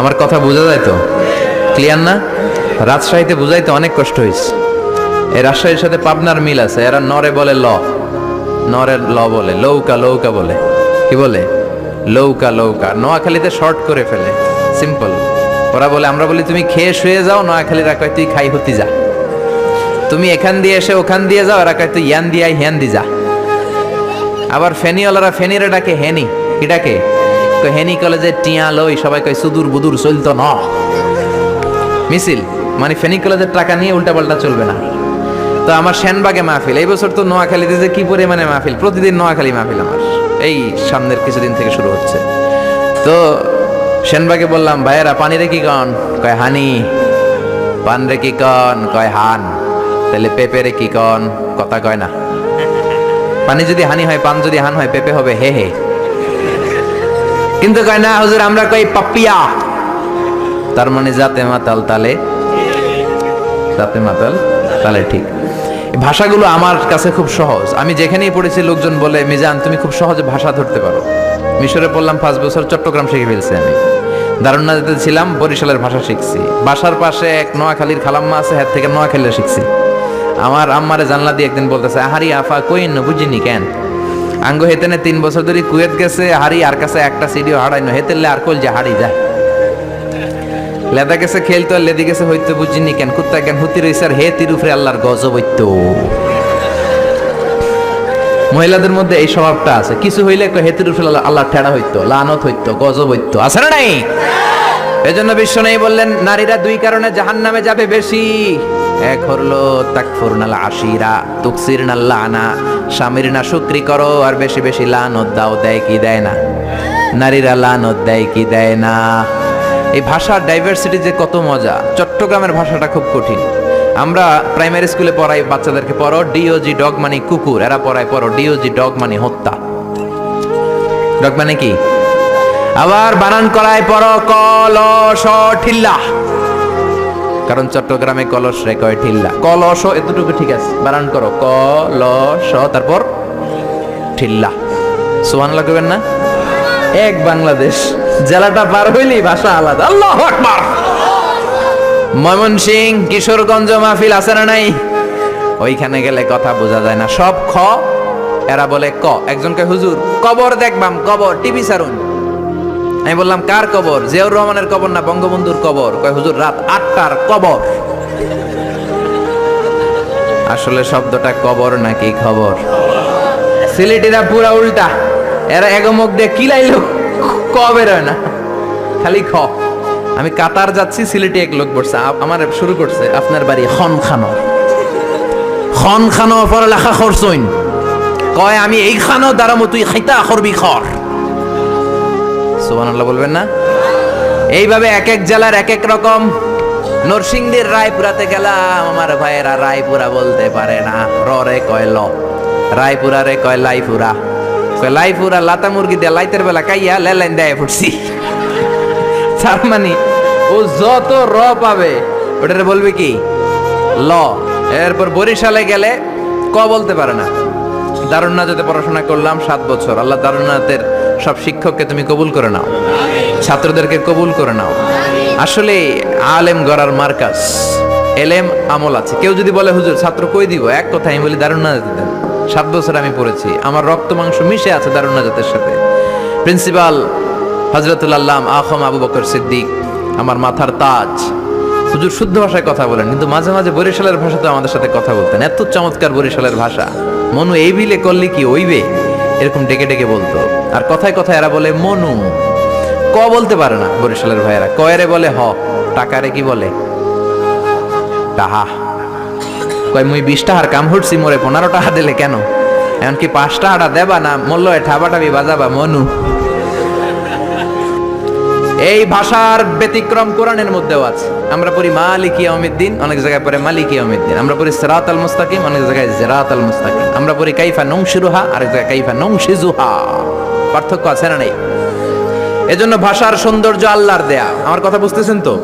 আমার কথা বোঝা যায় তো? ক্লিয়ার না? রাজশাহীতে বুঝাইতে অনেক কষ্ট হয়েছে। এই রাজশাহীর সাথে পাবনার মিল আছে। এরা নরে বলে ল, নরের ল বলে, লৌকা লৌকা বলে। কি বলে? লৌকা লৌকা। নোয়াখালীতে শর্ট করে ফেলে, সিম্পল। ওরা বলে, আমরা বলি তুমি খেয়ে শুয়ে যাও, নোয়াখালীরা কয় তুই খাই হতি যা। তুমি এখান দিয়ে এসে ওখান দিয়ে যাও, এরা কয় তুই ইয়ান দিয়ে হ্যান দি যা। আবার ফেনিওয়ালারা ফেনিরে ডাকে হেনি। কি ডাকে? হেনি কলেজে টিয়া লই, সবাই কয় সুদূর বুদুর চলতো ন মিছিল, মানে ফেনী কলেজের টাকা নিয়ে উল্টা পাল্টা চলবে না। তো আমার সেনবাগে মাহফিল, এই বছর তো নোয়াখালীতে যে কি পরিমাণে মাহফিল, প্রতিদিন নোয়াখালী মাহফিল আমার এই সামনের কিছুদিন থেকে শুরু হচ্ছে। তো সেনবাগে বললাম, ভাইয়েরা পানি রে কি কন? কয় হানি। পান রে কি কন? কয় হান। তাহলে পেঁপে রে কি কন? কথা কয় না। পানি যদি হানি হয়, পান যদি হান হয়, পেঁপে হবে হে হে। কিন্তু কয় না হুজুর, আমরা কই পাপিয়া। তার মানে জাতে মাতাল তালে, জাতে মাতাল তালে ঠিক। ভাষাগুলো আমার কাছে খুব সহজ। আমি যেখানেই পড়েছি লোকজন বলে, মিজান তুমি খুব সহজে ভাষা ধরতে পারো। মিশরে পড়লাম 5 বছর, চট্টগ্রাম শিখে ফেলছি আমি। দারুন্নাতে ছিলাম, বরিশালের ভাষা শিখছি। বাসার পাশে এক নোয়াখালীর খালাম্মা আছে, হাত থেকে নোয়াখালীরা শিখছি। আমার আম্মারে জানলা দিয়ে একদিন বলতেছে, হারি আফা কইন বুঝিনি কেন আঙ্গ হেতেনে 3 বছর ধরে কুয়েত গেছে, হারি আর কাছে একটা সিডিও হারাইনো হেতেলে আর কল যে হারি যায়। লেদা গেছে খেলতো, আর লেদি গেছে হইতো বুঝিনি কেন কুত্তা কেন হুতি রইছে, আর হে তিরুফরে আল্লাহর গজব হইতো। মহিলাদের মধ্যে এই স্বভাবটা আছে, কিছু হইলে হেতির উপরে আল্লাহ ঠেড়া হইতো, লানত হইতো, গজব হইতো, আছে না নাই? এজন্য বিশ্ব নেই বললেন, নারীরা 2 কারণে জাহান্নামে যাবে বেশি। এক হলো তাকফুরনাল আশিরা তুকসিরনাল লানা, স্বামীর না শুকরি করো আর বেশি বেশি লানত দাও। দেয় কি দেয় না? নারীরা লানত দেয় কি দেয় না? এই ভাষার ডাইভার্সিটি যে কত মজা। চট্টগ্রামের ভাষাটা খুব কঠিন। আমরা প্রাইমারি স্কুলে পড়াই বাচ্চাদেরকে, পড়ো ডিওজি ডগ মানে কুকুর, এরা পড়ায় পড়ো ডিওজি ডগ মানে হত্যা। ডগ মানে কি? আবার বানান করায় পড়ো কলস ঠিল্লা, কারণ চট্টগ্রামে কলস রে কয় ঠিল্লা। কলস এতটুকু ঠিক আছে, বানান করো কলস, তারপর ঠিল্লা। সুবহানাল্লাহ কইবেন না? এক বাংলাদেশ, জেলাটা পার হইলেই ভাষা আলাদা। আল্লাহু আকবার। ময়মনসিংহ, কিশোরগঞ্জ মাহফিল আছে না নাই? ওইখানে গেলে কথা বোঝা যায় না, সব খ, এরা বলে ক। একজনকে হুজুর কবর দেখবাম, কবর টিভি সারুন। আমি বললাম কার কবর? জিয়াউর রহমানের কবর না বঙ্গবন্ধুর কবর? কয় হুজুর রাত 8টার কবর। আসলে শব্দটা কবর নাকি খবর? সিলেটিরা পুরা উল্টা, এরা এগমুখ দিয়ে কিলাইলো ক বের হয় না, খালি খ। আমি কাতার যাচ্ছি, সিলেটি এক লোক বসছে, আমার শুরু করছে, আপনার বাড়ি খন খানো, খন খানো পরে লেখা খরচইন। কয় আমি এই খানো দাঁড়ামো, তুই খাইতা খরবি খর। সুবহানাল্লাহ বলবেন না? এইভাবে এক এক জেলার এক এক রকম। নরসিংদীর রায়পুরাতে গেলাম, আমার ভাইয়েরা রায়পুরা বলতে পারে না, রে কয় ল। রায়পুরা রে কয় লাইপুরা, কয় লাইপুরা লাতা মুরগি দিয়ে লাইতের বেলা কাইয়া লেলাইন দেয় ফুটছি। তার মানে ও যত র পাবে ওটারে বলবে কি ল। এরপর বরিশালে গেলে ক বলতে পারে না। দারুন্নাতে পড়াশোনা করলাম 7 বছর। আল্লাহ দারুন্নাতের সব শিক্ষককে তুমি কবুল করে নাও, ছাত্রদেরকে কবুল করে নাও। আসলে আলেম গড়ার মার্কাজ, এলেম আমল আছে। কেউ যদি বলে হুজুর ছাত্র কই দিব, এক কথা আমি বলি দারুন্নাতে দেন। 7 বছর আমি পড়েছি, আমার রক্ত মাংস মিশে আছে দারুন্নাতের সাথে। প্রিন্সিপাল হযরতুল আল্লাম আখম আবু বকর সিদ্দিক আমার মাথার তাজ। হুজুর শুদ্ধ ভাষায় কথা বলেন, কিন্তু মাঝে মাঝে বরিশালের ভাষাতে আমাদের সাথে কথা বলতেন। এত চমৎকার বরিশালের ভাষা, মনু এই বিলে করলে কি ওইবে, এরকম ডেকে ডেকে বলতো। আর কথায় কথায় এরা বলে মনু, ক বলতে পারে না বরিশালের ভাইয়েরা। কয়রে বলে হ, টাকারে কি বলে টাহা। কয় মুই 20 টাকার কাম হচ্ছি, মোরে 15 টাকা দিলে কেন? এমনকি 5 টাকাটা দেবা না, মূল্য ঠাবাটাবি বাজাবা মনু। এই ভাষার ব্যতিক্রম কোরআনের মধ্যেও আছে। আমরা পড়ি মালিকি ইয়াউমিদ্দিন, অনেক জায়গায় পড়ে মালিকি ইয়াউমিদ্দিন। আমরা পড়ি সিরাতাল মুস্তাকিম, অনেক জায়গায় সিরাতাল মুস্তাকিম। আমরা পড়ি কাইফা নুনশিরুহা, আরেক জায়গায় কাইফা নুনশিজুহা। পার্থক্য আছে না নাই? এজন্য ভাষার সৌন্দর্য আল্লাহর দেয়া। আমার কথা বুঝতেছেন তো?